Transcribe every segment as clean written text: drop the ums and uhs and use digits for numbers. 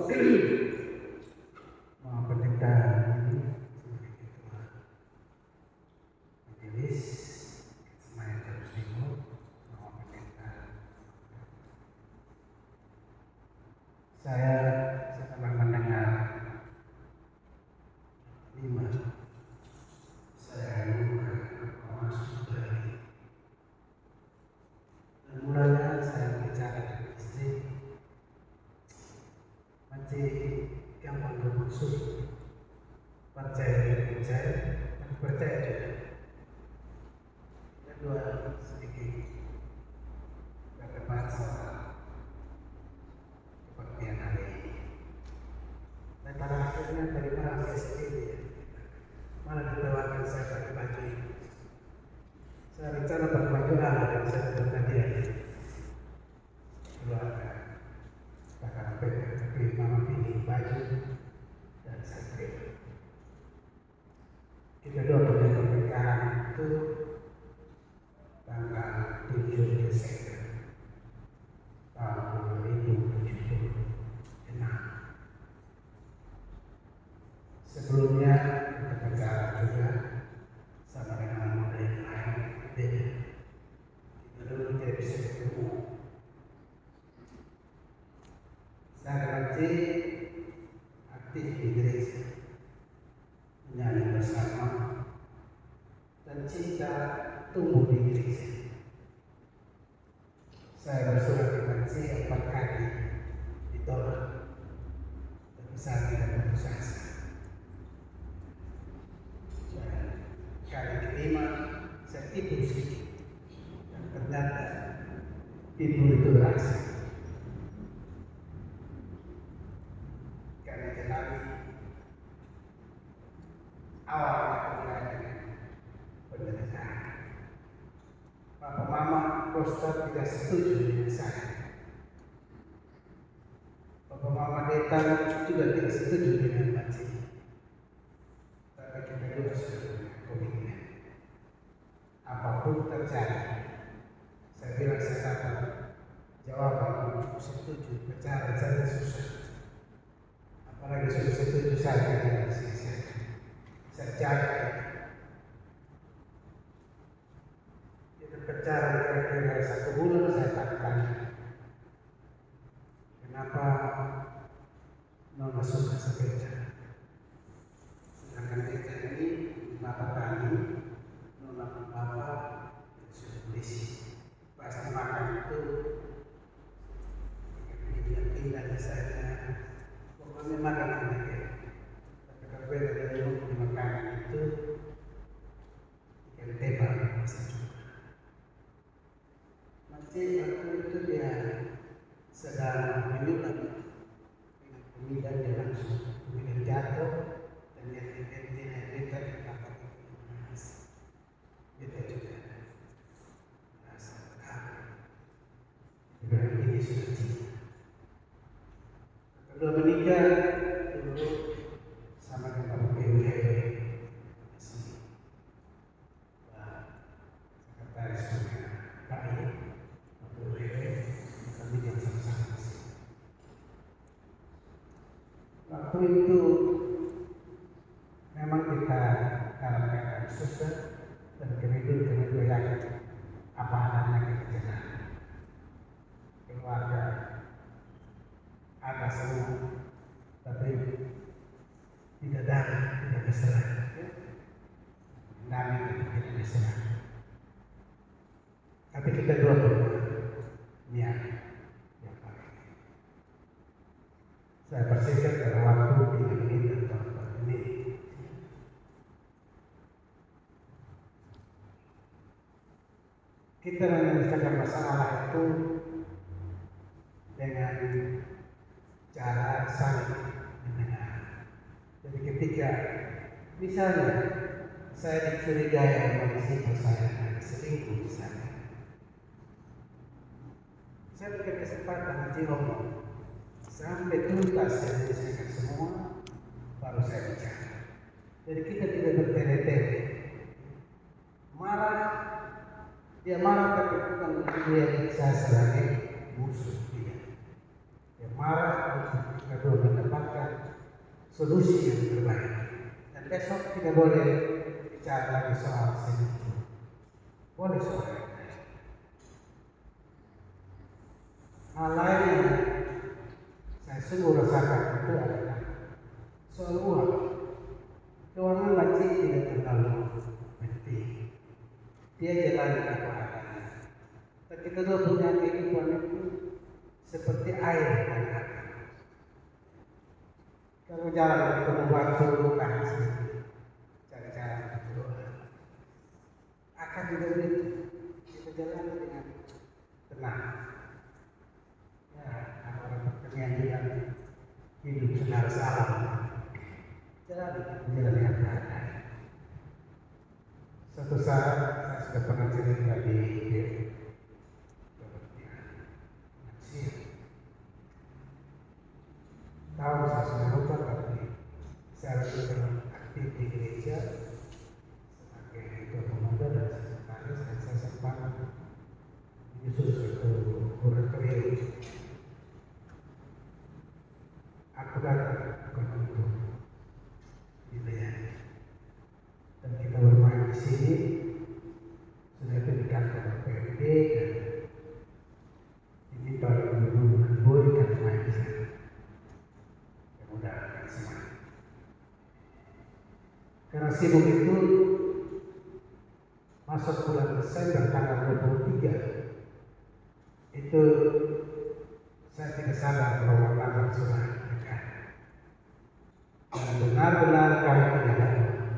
Mau pendeta ini sebagai ketua majelis Semayang Jawa Timur, mau pendeta. Saya setelah mendengar 5, saya lupa masuk lagi. Dan mulanya saya bicara dengan istri, masih gampang bermaksud, percaya dan percaya juga. Kedua sedikit berdebat soal kebaktian hari ini. Dan pada akhirnya dari mana saya sendiri malah ditawarkan saya pakai baju ini. Saya rencana pakai baju ala dan saya tetap dia keluarga bahkan tapi mama pilih baju dan saya terima. Kita doa pada pernikahan itu tanggal 7 Desember tahun 2076. Sebelumnya kita bicara juga sama dengan muda yang lain beda. Kita dulu tidak bisa ketemu. Saya masih aktif di gereja, menyanyi bersama, dan cinta tumbuh di gereja. Saya bersurat ke Bansi 4 kali ditolak, tapi saya tidak putus asa. Dan kali kelima saya tidur sedikit, dan ternyata tidur itu berhasil. Karena jalani awal mulai dengan penderitaan. Bapak Mama Kosta tidak setuju dengan saya. Bapak Mama Deta juga tidak setuju dengan Bansi. Tapi kita juga sudah punya komitmen. Apapun terjadi, saya bilang saya dapat jawaban untuk setuju bicara saja susah. Apalagi sudah setuju saya dengan saya jaga. Kita bicara kira-kira 1 bulan saya tanya, kenapa Nona suka sepeda? Sedangkan kita ini Bapak kami, Nona Bapak sudah polisi. Pasti makan itu pindah di sana. Pokoknya makanan lagi. Tapi berbeda dari makanan itu ikan tebal masih juga. Masih aku itu dia sedang menyulam dengan pemilihan dia langsung pemilihan jatuh dan dia kata itu menangis. Kita juga merasa berharap. Dan ini sudah cinta. Kedua menikah dulu sama dengan PWH masih sekretaris PKI PWH kami yang sama-sama masih. Waktu itu memang kita dalam keadaan susah dan kedua yang apa adanya kita jalan. Keluarga ada semua, tapi tidak damai, tidak berserah. Damai itu tidak berserah. Tapi kita dua niat yang paling. Saya bersihkan pada waktu 3 menit atau 4 menit. Kita menyelesaikan masalah itu dengan cara saling mendengar. Jadi ketika misalnya saya dicurigai oleh istri saya ada selingkuh di sana, saya berikan kesempatan nanti ngomong sampai tuntas saya selesaikan semua, baru saya bicara. Jadi kita tidak bertele-tele. Marah, dia marah tapi bukan dia saya sebagai musuh dia. Dia marah untuk kedua benar solusi yang terbaik. Dan besok tidak boleh bicara lagi soal seni, boleh soal yang lain. Hal lain yang saya sungguh rasakan itu adalah soal uang. Keuangan wajib tidak terlalu penting. Dia jalani apa adanya. Tapi kita dua punya kehidupan itu seperti air dan air. Kalau jalan ketemu batu, cari jalan berdoa. Akan juga begitu. Kita jalan dengan tenang. Ya, ada orang pertanyaan bilang hidup selaras alam. Jalan yang beradab. Suatu saat saya sudah pernah cerita di Mesir. Tahu saya sudah lupa, tapi saya sudah aktif di gereja sebagai ketua pemuda dan sekretaris, dan saya sempat menyusul suatu kuratorium. Aku datang bukan untuk dilayani, dan kita bermain di sini sudah itu di kantor PRD dan ini para guru boleh kan main di sana. Mudah akan semangat. Karena sibuk itu masuk bulan Desember tanggal 23 itu saya tidak sadar bahwa Ramadan sudah dekat. Dan benar-benar kami tidak tahu.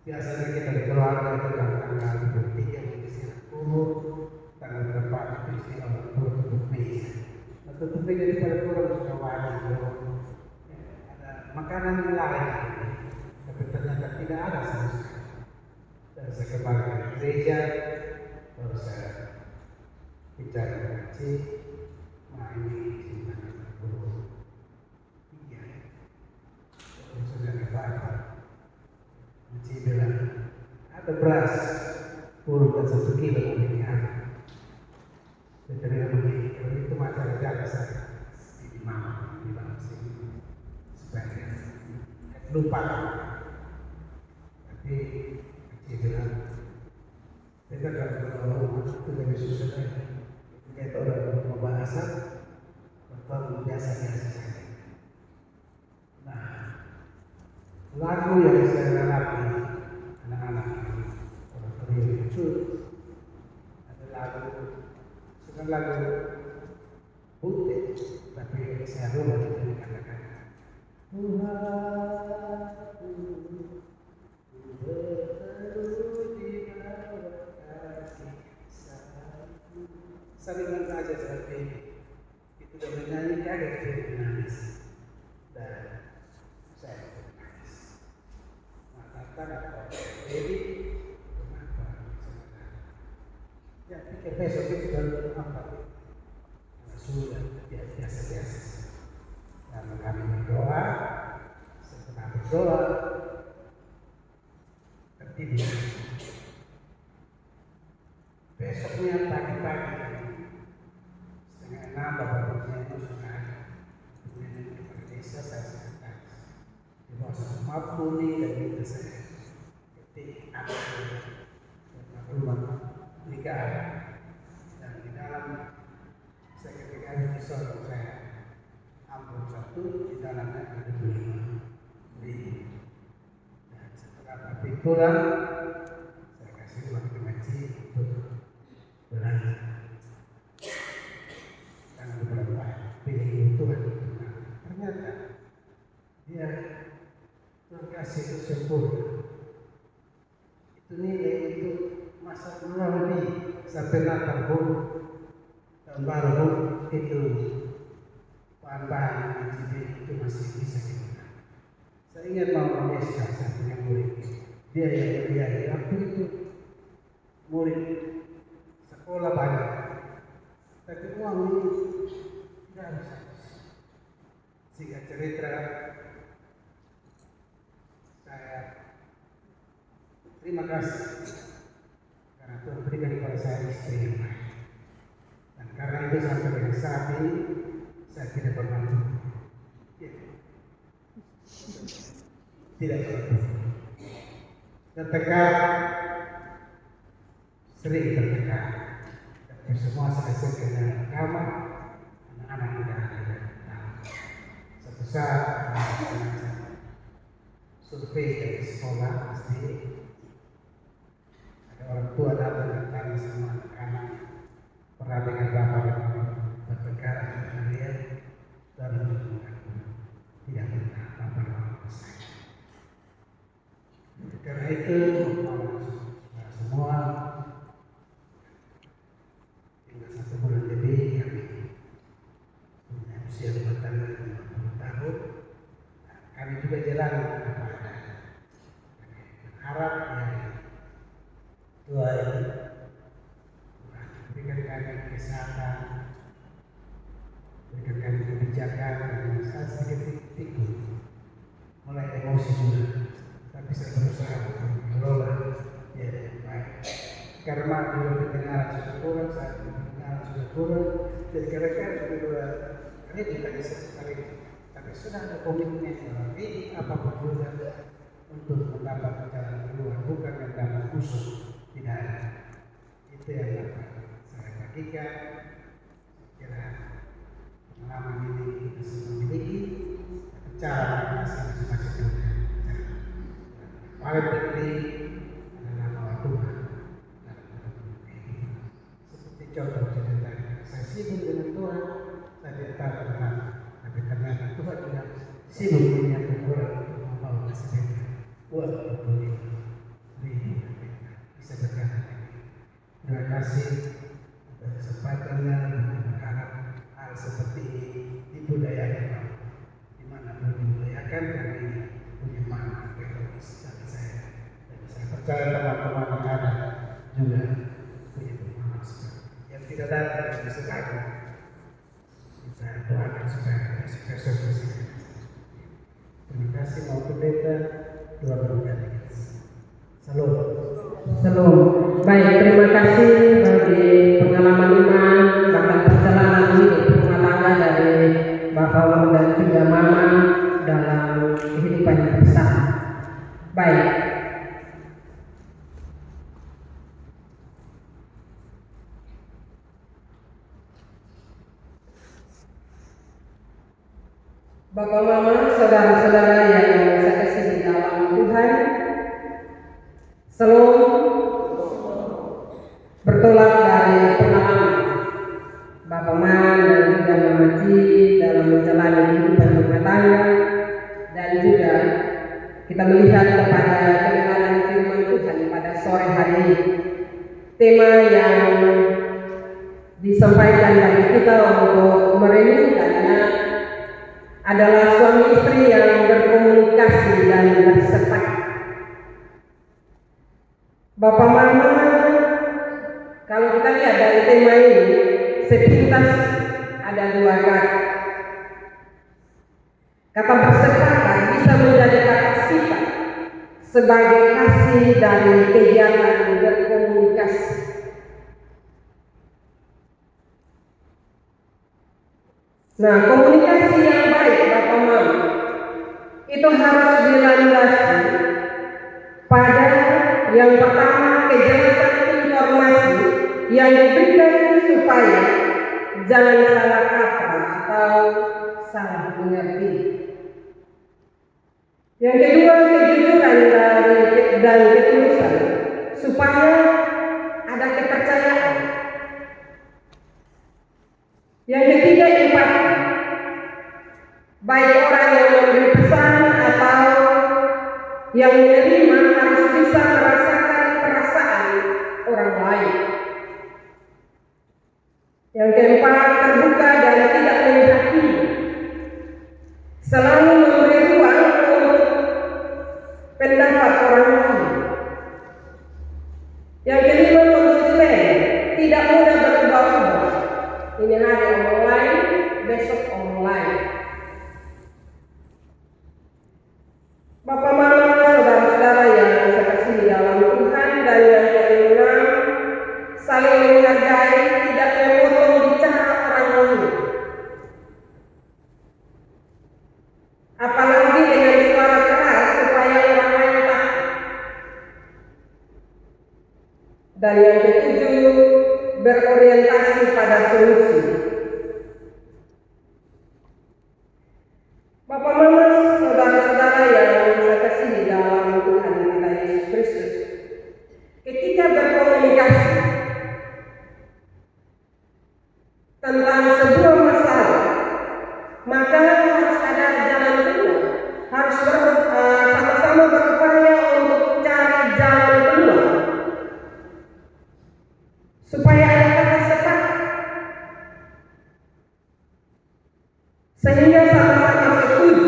Biasanya kita di keluarga itu tanggal 23 mengisi kubur, tanggal berapa itu istilah tutup meja. Tutup meja di pada kurang sudah wajib. Ada makanan yang lain, tapi ternyata tidak ada sama sekali. Dan saya kembali ke gereja, baru saya bicara dengan Cik, ini simpan 23. Terus sudah apa-apa. Cik bilang, ada beras, puluh dan 1 kilo ini ada. Saya terima begini, kalau itu masalah jaga saya di mana di dalam sini supaya lupa. Tapi dia bilang, kita kalau rumah itu lebih susah lagi. Kita orang mau bahasa, atau biasa-biasa saja. Nah, lagu yang saya latih anak-anak orang tua itu adalah lagu putih, tapi saya lupa itu kata-kata. Saringan saja seperti itu sudah menyanyi kaget jadi menangis dan saya menangis. Maka atau jadi kenapa? Ya pikir besok itu sudah apa? Sudah biasa-biasa. Dan kami berdoa, setelah berdoa tertidur. Besoknya pagi-pagi 5:30 bapaknya itu sudah ada. Kemudian di desa saya sekretaris. Di bawah satu map kuning dan itu saya ketik apa rumah nikah ada. Dan di dalam saya ketika di sorong saya ambil satu, di dalamnya ada 5.000. Dan setelah papi pulang, saya kasih uang ke Maci untuk belanja. Dan beberapa pilih Tuhan itu. Ternyata dia terkasih itu sempurna. Itu nilai itu masa lebih sampai 8 bulan. Tahun baru itu bahan-bahan itu masih bisa digunakan. Saya ingat Mama Meska, saya punya murid. Dia yang di waktu itu murid sekolah banyak, tapi uang ini tidak bisa. Sehingga cerita saya terima kasih karena Tuhan berikan kepada saya istri yang baik. Dan karena itu sampai dengan saat ini saya tidak pernah lupa tidak tertutup. Tertekan, sering tertekan. Tapi semua selesai ke dalam kamar, anak-anak tidak ada yang tahu. Suatu saat semacam survei dari sekolah SD, ada orang tua datang dan tanya sama anak-anak, pernah dengar bapak dan mama bertengkar dengan kalian? Lalu mengaku tidak pernah bapak dan mama saya. Karena itu semua tinggal 1 bulan lebih kami punya usia rumah tangga 50 tahun. Kami juga jalan apa ada. Harap ya Tuhan berikan kami kesehatan, berikan kami kebijakan, dan saya sedikit pikir mulai emosi juga. Tapi saya berusaha untuk mengelola ya dengan baik. Karena juga pendengaran sudah kurang, saat pendengaran sudah kurang, jadi kadang-kadang juga ini tidak bisa sekali. Tapi sudah ada komitmen bahwa ini apapun juga untuk mendapat jalan keluar, bukan mendapat musuh, tidak ada. Itu yang dapat saya bagikan. Kira pengalaman ini kita semua miliki, cara masing-masing paling penting adalah bahwa Tuhan dalam hidup ini. Seperti contoh cerita saya sibuk dengan Tuhan, saya tidak tahu kenapa, tapi ternyata Tuhan juga sibuk menyiapkan orang untuk membawa kesehatan buat berpulih bisa berjalan lagi. Terima kasih atas kesempatannya, dan berharap hal seperti ini dibudayakan dimanapun dibudayakan, karena ini punya makna teologis bagi saya. Dan saya percaya teman-teman yang ada juga punya pemahaman seperti yang tidak datang dari sekarang. Kita doakan supaya sukses. Terima kasih mau pendeta, Tuhan berkati. Salam. Salam. Baik, terima kasih bagi pengalaman iman bahkan perjalanan hidup rumah tangga dari Bapak dan juga Mama dalam kehidupan yang bersama. Baik. Bapak Mama, saudara-saudara yang saya kasihi dalam Tuhan, selalu bertolak dari pengalaman Bapak Man dan juga Mama Ji dalam menjalani kehidupan rumah tangga, dan juga kita melihat kepada kebenaran firman Tuhan pada sore hari ini. Tema yang disampaikan bagi kita untuk merenungkannya adalah suami istri yang berkomunikasi dan bersepakat. Bapak Mama, kalau kita lihat dari tema ini, sepintas ada 2 kata. Kata bersepakat bisa menjadi kata sifat sebagai kasih dari kegiatan berkomunikasi. Nah, komunikasi yang baik Bapak Mama itu harus dilandasi pada yang pertama kejelasan informasi yang diberikan supaya jangan salah kata atau salah mengerti. Yang kedua kejujuran dan ketulusan supaya ada kepercayaan. Yang ketiga empati, baik orang yang memberi pesan atau yang menerima harus bisa merasakan perasaan orang lain. Yang keempat terbuka dan tidak menghakimi, selalu memberi ruang untuk pendapat orang lain. Yang kelima konsisten, tidak mudah berubah-ubah. Ini hari omong lain, besok omong lain. Bapak Mama, saudara-saudara yang saya kasihi dalam Tuhan, dan yang keenam, saling menghargai, tidak memotong bicara orang lain. Apalagi dengan tentang sebuah masalah, maka harus ada jalan keluar, harus sama-sama berupaya untuk cari jalan keluar supaya ada kata sepakat sehingga sama-sama setuju.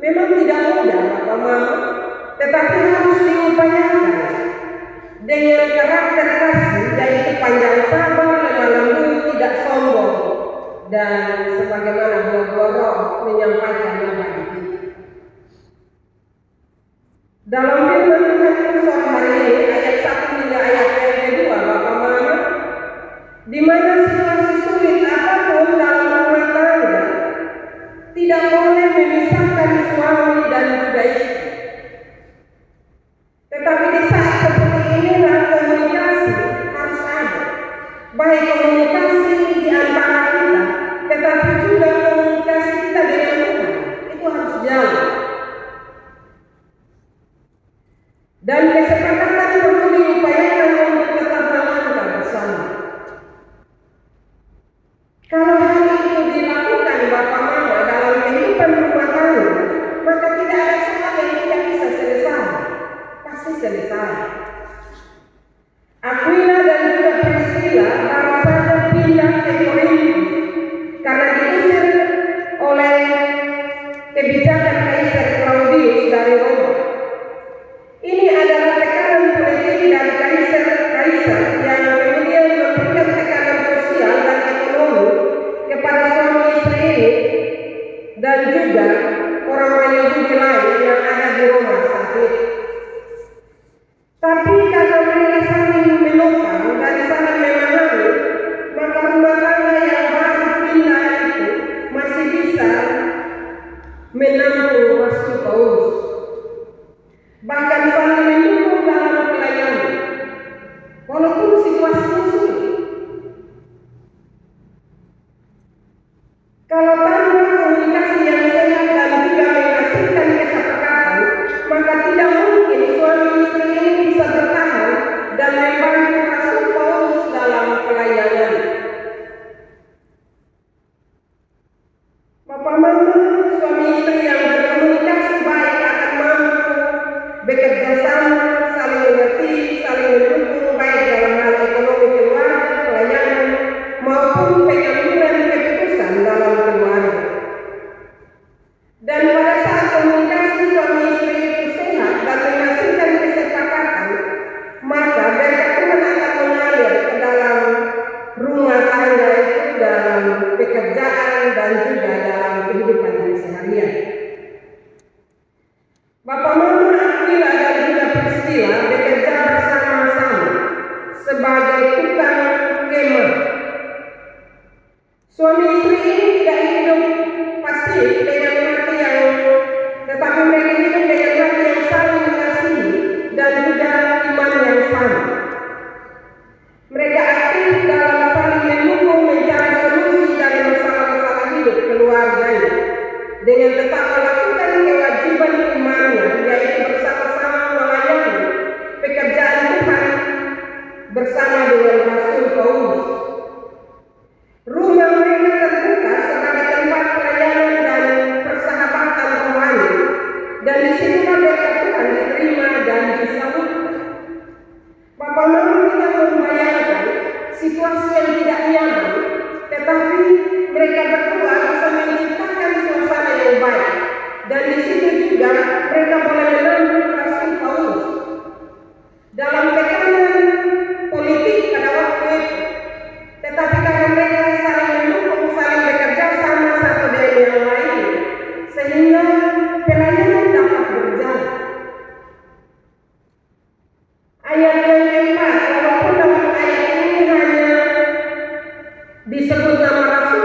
Memang tidak mudah Bapak Mama, tetapi harus diupayakan dengan karakter kasih, yaitu panjang sabar, lemah lembut, tidak sombong, dan sebagaimana buah-buah roh menyampaikannya bagi kita. Dalam firman Tuhan sore hari ini, ayat 1 hingga ayat yang kedua, Bapak Mama, di mana situasi sulit apapun dalam rumah tangga tidak boleh memisahkan suami dan juga istri. Tetapi di saat seperti inilah komunikasi harus ada, baik komunikasi di antara kita, tetapi juga komunikasi kita dengan Tuhan, itu harus jalan. Dan kesepakatan perlu diupayakan untuk tetap melangkah bersama. Kalau hal itu dilakukan Bapak Mama dalam kehidupan rumah tangga, maka tidak ada soal yang tidak bisa selesai. Pasti selesai. Aquila dan juga Priscilla baru saja pindah ke Korintus karena diusir oleh kebijakan Kaisar Claudius dari Roma. Ini adalah tekanan politik dari Kaisar yang kemudian memberikan tekanan sosial dan ekonomi kepada suami istri ini dan juga orang-orang Yahudi lain yang ada di Roma saat itu. Tapi karena mereka saling menopang dan saling memahami, maka rumah tangga yang baru pindah itu masih bisa menampung Rasul Paulus. Bahkan saling mendukung dalam pelayanan, walaupun situasinya sulit. Kalau tanpa komunikasi yang sehat dan juga menghasilkan kesepakatan, maka tidak mungkin suami istri ini bisa bertahan dan membantu Rasul Paulus dalam pelayanan. Bapak Mama, suami istri yang berkomunikasi baik akan mampu bekerja sama, saling mengerti, saling mendukung baik dalam hal ekonomi keluarga, pelayanan, maupun pengambilan keputusan dalam keluarga. Dan pada saat komunikasi suami istri itu sehat dan menghasilkan kesepakatan, maka berkat Tuhan akan mengalir ke dalam rumah tangga itu, dalam pekerjaan dan juga dalam kehidupan seharian. Bapak Mama, Aquila dan juga Priscilla bekerja bersama-sama sebagai tukang kemah. Suami istri ini tidak hidup pasif dengan hati yang, tetapi mereka hidup dengan hati yang saling mengasihi dan juga iman yang sama. Mereka aktif dalam saling mendukung mencari solusi dari masalah-masalah hidup keluarganya dengan tetap melakukan kewajiban imannya, yaitu bersama-sama melayani pekerjaan Tuhan bersama dengan Rasul Paulus. Rumah mereka terbuka sebagai tempat pelayanan dan persahabatan rohani, dan disitulah berkat Tuhan diterima dan disambut. Bapak Mama tidak membayangkan situasi yang tidak nyaman, tetapi mereka berdua bisa menciptakan suasana yang baik, dan di situ juga mereka boleh menambah Rasul Paulus dalam tekanan politik pada waktu itu. Tetapi karena mereka saling mendukung, saling bekerja sama satu dengan yang lain, sehingga pelayanan dapat berjalan. Ayat yang keempat, walaupun dalam ayat ini hanya disebut nama Rasul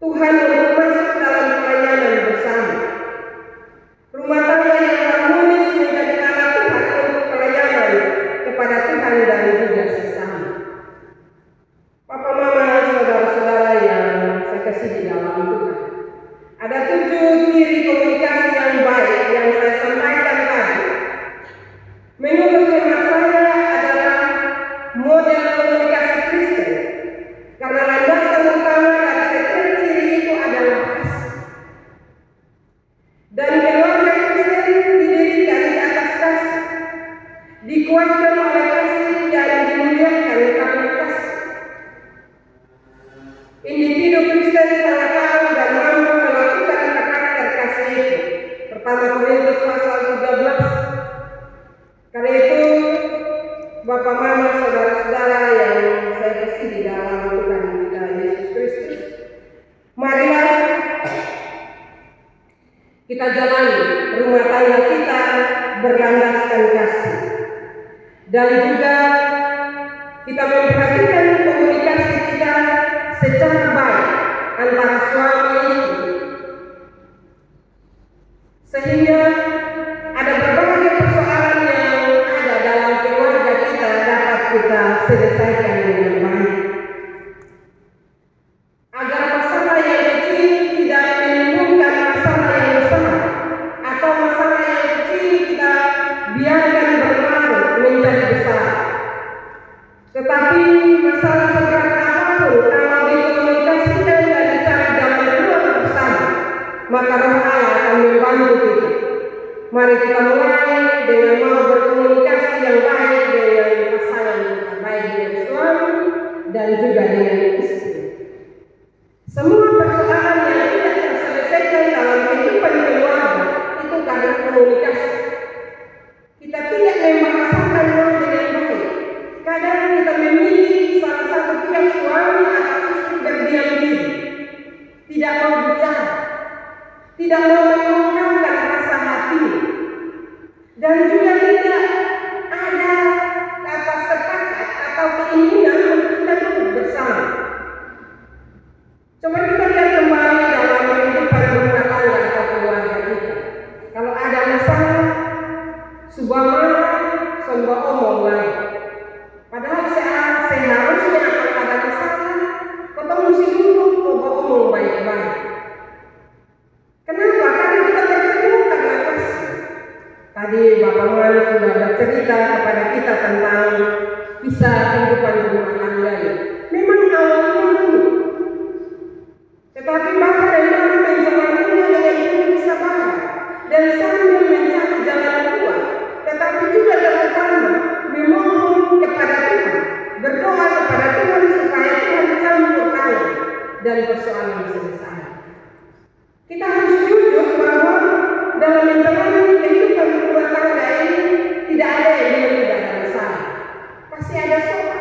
Tuhan untuk masuk dalam pelayanan bersama. Rumah tangga yang harmonis menjadi alat Tuhan untuk pelayanan kepada Tuhan dan juga sesama. Papa, Mama, saudara-saudara yang saya kasih di dalam Tuhan, ada 7 ciri komunikasi yang baik yang saya sampaikan tadi. Menurut hemat saya adalah model komunikasi Kristen, karena landasan utama dari setiap ciri itu adalah kasih. Dan keluarga Kristen didirikan di atas kasih, dikuatkan oleh kasih dan dimuliakan karena kasih. Individu Kristen sangat tahu dan mampu melakukan karakter kasih itu. Pertama Korintus pasal 13. Karena itu, Bapak, Mama, saudara-saudara yang saya kasih di dalam Tuhan kita Yesus Kristus, marilah kita jalani rumah tangga kita berlandaskan kasih, dan juga kita memperhatikan komunikasi kita secara baik antara suami istri, sehingga ada berbagai persoalan yang ada dalam keluarga kita dapat kita selesaikan dengan baik, agar masalah yang kecil tidak menimbulkan masalah yang besar, atau masalah yang kecil kita biarkan berlarut menjadi besar. Tetapi masalah seberat apapun, kalau dikomunikasikan dan dicari jalan keluar bersama, maka Roh Allah akan membantu kita. Mari kita mulai dengan mau berkomunikasi yang baik dengan pasangan kita, baik dengan suami dan juga dengan istri. Semua persoalan yang tidak terselesaikan dalam kehidupan keluarga itu karena komunikasi. Kita tidak membahasakan dengan baik. Kadang kita memilih salah satu pihak, suami atau istri, berdiam diri, tidak mau bicara, tidak mau mengungkapkan rasa hati, dan juga tidak ada kata sepakat atau keinginan untuk kita duduk bersama. Coba kita lihat kembali dalam kehidupan rumah tangga atau keluarga kita. Kalau ada masalah, sebuah marah, sebuah omong lain. Padahal seharusnya kalau ada masalah, kita mesti duduk coba omong baik-baik. Kenapa? Karena kita bertemu karena kasih. Tadi Bapak Man sudah bercerita kepada kita tentang kisah kehidupan rumah tangga ini. Memang awalnya dulu, tetapi Bapak dan Mama menjalaninya dengan penuh kesabaran dan sambil mencari jalan keluar, tetapi juga terutama memohon kepada Tuhan, berdoa kepada Tuhan supaya Tuhan campur tangan dan persoalan selesai. Kita harus jujur bahwa dalam menjalani kehidupan rumah tangga ini tidak ada yang bilang tidak ada masalah. Pasti ada soal.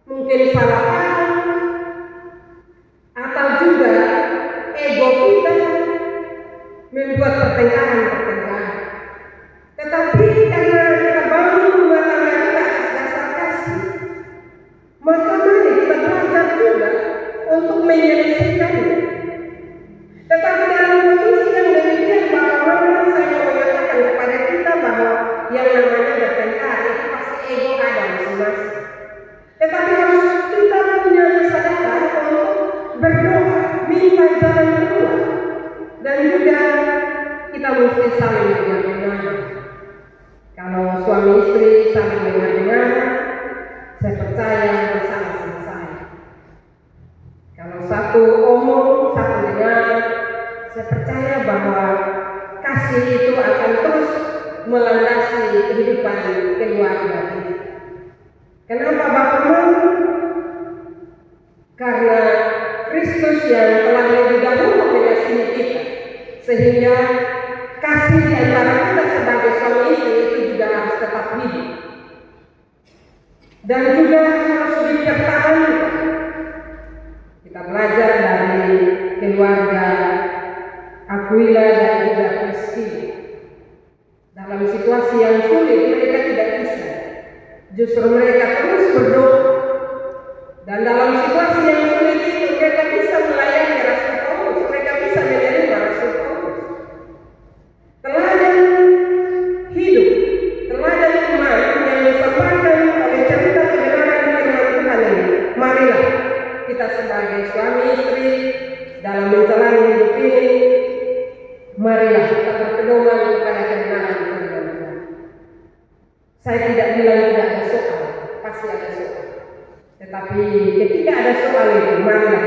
Mungkin salah paham, atau juga ego kita membuat pertengkaran. Tetapi karena kita bangun rumah tangga kita atas dasar kasih, maka mari kita belajar juga untuk menyelesaikannya. Tetapi dalam kondisi yang demikian, bagaimana saya mau mengatakan kepada kita bahwa yang namanya bertengkar itu pasti ego ada masing-masing. Tetapi harus kita punya kesadaran untuk berdoa, minta jalan keluar, dan juga kita mesti saling dengar-dengar. Kalau suami istri saling dengar-dengar, saya percaya masalah selesai. Kalau satu omong, satu dengar, saya percaya bahwa kasih itu akan terus melandasi kehidupan keluarga kita. Kenapa Bapak? Karena Kristus yang telah lebih dahulu mengasihi kita, sehingga kasih di antara kita sebagai suami istri itu juga harus tetap hidup dan juga harus dipertahankan. Kita belajar dari keluarga Aquila dan juga Priscilla. Dalam situasi yang sulit mereka tidak bisa, justru mereka terus berdoa, dan dalam situasi yang sulit itu mereka bisa melayani dalam menjalani hidup ini, marilah kita berpedoman kepada kebenaran firman Tuhan. Saya tidak bilang tidak ada soal, pasti ada soal. Tetapi ketika ada soal itu, marilah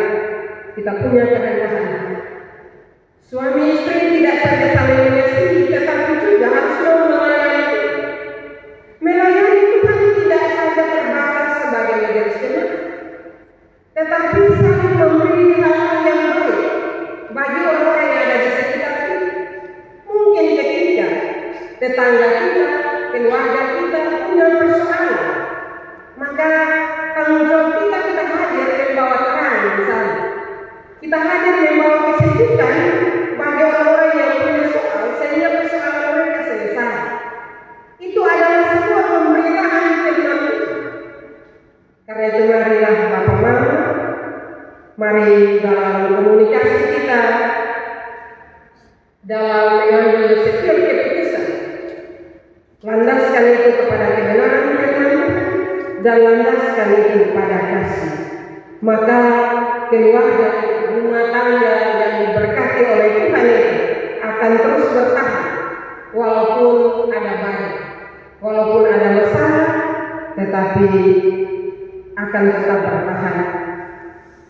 kita punya kerendahan. Suami istri tidak saja saling mengasihi, tetapi juga harus melayani. Melayani Tuhan tidak saja terbatas sebagai majelis jemaat, tetapi saling memberi hal-hal yang baik bagi orang-orang yang ada di sekitar kita. Mungkin ketika tetangga kita, keluarga kita punya persoalan, maka tanggung jawab kita hadir membawa terang misalnya. Kita hadir membawa kesejukan bagi orang-orang yang punya soal sehingga persoalan mereka selesai. Itu adalah sebuah pemberitaan firman Tuhan. Karena itu marilah Bapak Mama, mari dalam komunikasi kita, dalam mengambil setiap keputusan, landaskan itu kepada kebenaran firman dan landaskan itu pada kasih. Maka keluarga, rumah tangga yang diberkati oleh Tuhan itu akan terus bertahan walaupun ada banyak, walaupun ada masalah, tetapi akan tetap bertahan.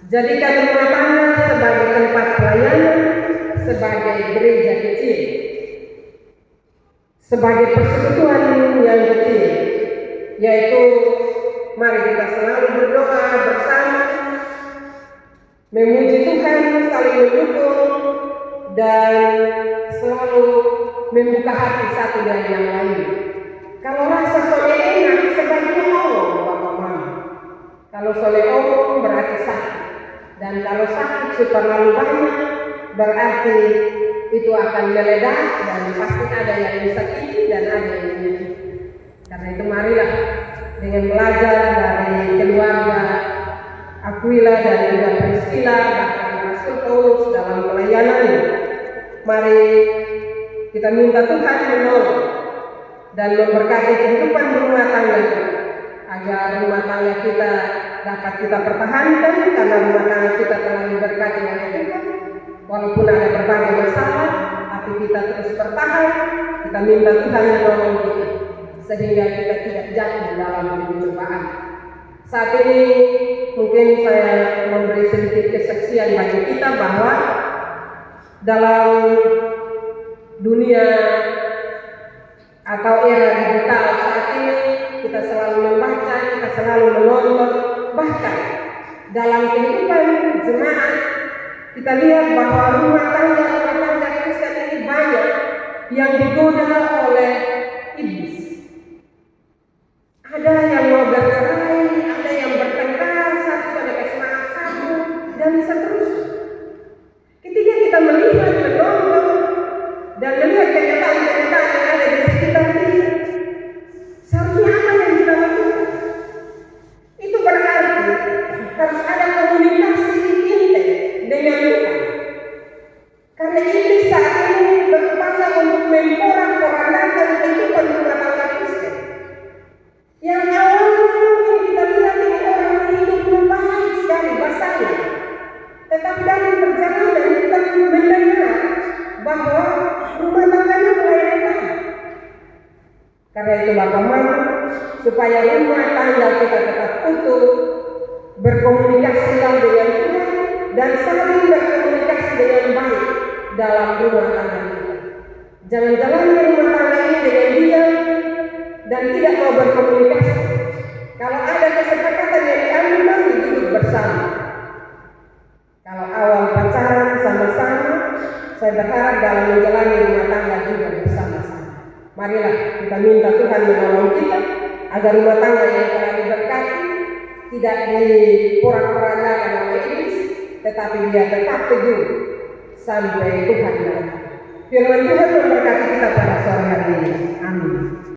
Jadikan rumah tangga sebagai tempat pelayanan, sebagai gereja kecil, sebagai persekutuan yang kecil, yaitu mari kita selalu berdoa bersama, memuji Tuhan, saling mendukung, dan selalu membuka hati satu dan yang lain. Kalau rasa soleh enak, sebaiknya ngomong Bapak Mama. Kalau soleh ngomong berarti sakit, dan kalau sakit terlalu banyak berarti itu akan meledak dan pasti ada yang disakiti dan ada yang menyakiti. Karena itu marilah dengan belajar dari keluarga Aquila dan juga Priscilla, bahkan Rasul Paulus dalam pelayanannya, mari kita minta Tuhan menolong dan memberkati kehidupan rumah tangga kita, agar rumah tangga kita dapat kita pertahankan, karena rumah tangga kita telah diberkati oleh Tuhan. Walaupun ada berbagai masalah, tapi kita terus bertahan. Kita minta Tuhan menolong kita sehingga kita tidak jatuh dalam pencobaan. Saat ini mungkin saya memberi sedikit kesaksian bagi kita bahwa dalam dunia atau era digital saat ini kita selalu membaca, kita selalu menonton, bahkan dalam kehidupan jemaat kita lihat bahwa rumah tangga Kristen ini banyak yang digoda oleh iblis. Ada yang mau bercerai, ada yang bertengkar, satu pada kesemangat satu, dan seterusnya. Ketika kita melihat, menonton, dan melihat kenyataan-kenyataan yang ada di sekitar kita, seharusnya apa yang kita lakukan? Itu berarti harus ada komunikasi intens dengan Tuhan. Karena iblis saat ini berupaya untuk memporak-porandakan kehidupan rumah tangga Kristen. Yang awalnya mungkin kita lihat ini orang hidupnya baik sekali, bersaing. Tetapi dalam perjalanan kita mendengar bahwa rumah tangganya mulai retak. Karena itu Bapak Mama, supaya rumah tangga kita tetap utuh, berkomunikasilah dengan Tuhan dan saling berkomunikasi dengan baik dalam rumah tangga kita. Jangan jalani rumah tangga ini dengan diam dan tidak mau berkomunikasi. Kalau ada kesepakatan yang diambil, mari duduk bersama. Kalau awal pacaran sama-sama, saya berharap dalam menjalani rumah tangga juga bersama-sama. Marilah kita minta Tuhan menolong kita agar rumah tangga yang telah diberkati tidak diporak-porandakan oleh iblis, tetapi dia tetap teguh sampai Tuhan datang. Firman Tuhan memberkati kita pada sore hari ini. Amin.